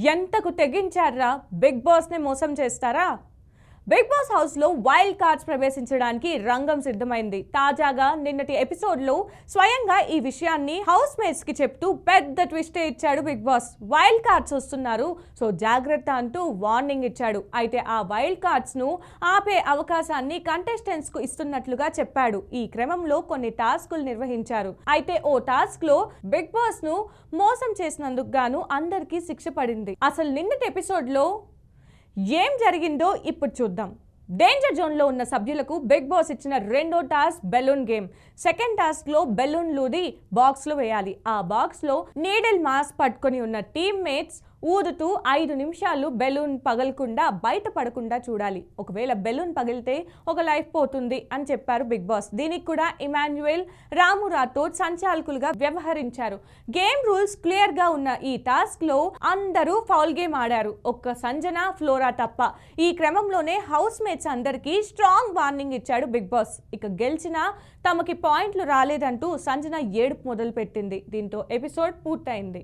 ఎంతకు తెగించారా big boss ని మోసం చేస్తారా? బిగ్ బాస్ హౌస్ లో వైల్డ్ కార్డ్స్ ప్రవేశించడానికి రంగం సిద్ధమైంది. తాజాగా నిన్నటి ఎపిసోడ్ లో స్వయంగా ఈ విషయాన్ని హౌస్ మేట్స్ కి చెప్తూ పెద్ద ట్విస్ట్ ఇచ్చాడు బిగ్ బాస్. వైల్డ్ కార్డ్స్ వస్తున్నారు, సో జాగ్రత్త అంటూ వార్నింగ్ ఇచ్చాడు. అయితే ఆ వైల్డ్ కార్డ్స్ ను ఆపే అవకాశాన్ని కంటెస్టెంట్స్ కు ఇస్తున్నట్లుగా చెప్పాడు. ఈ క్రమంలో కొన్ని టాస్కులు నిర్వహించారు. అయితే ఓ టాస్క్ లో బిగ్ బాస్ ను మోసం చేసినందుకు గాను అందరికీ శిక్ష పడింది. అసలు నిన్నటి ఎపిసోడ్ లో ఏం జరిగిందో ఇప్పుడు చూద్దాం. డేంజర్ జోన్ లో ఉన్న సభ్యులకు బిగ్ బాస్ ఇచ్చిన రెండో task balloon game. Second task లో బెలూన్ లూది బాక్స్ లో వేయాలి. ఆ బాక్స్ లో నీడిల్ మాస్ పట్టుకొని ఉన్న టీమ్ మేట్స్ ఊదుతూ 5 నిమిషాలు బెలూన్ పగలకుండా బయట పడకుండా చూడాలి. ఒకవేళ బెలూన్ పగిలితే ఒక లైఫ్ పోతుంది అని చెప్పారు బిగ్ బాస్. దీనికి కూడా ఇమాన్యుయల్, రాము రాథోడ్ సంచాలకులుగా వ్యవహరించారు. గేమ్ రూల్స్ క్లియర్ గా ఉన్న ఈ టాస్క్ లో అందరూ ఫౌల్ గేమ్ ఆడారు, ఒక్క సంజన, ఫ్లోరా తప్ప. ఈ క్రమంలోనే హౌస్ మేట్స్ అందరికీ స్ట్రాంగ్ వార్నింగ్ ఇచ్చాడు బిగ్ బాస్. ఇక గెలిచినా తమకి పాయింట్లు రాలేదంటూ సంజన ఏడుపు మొదలు పెట్టింది. దీంతో ఎపిసోడ్ పూర్తయింది.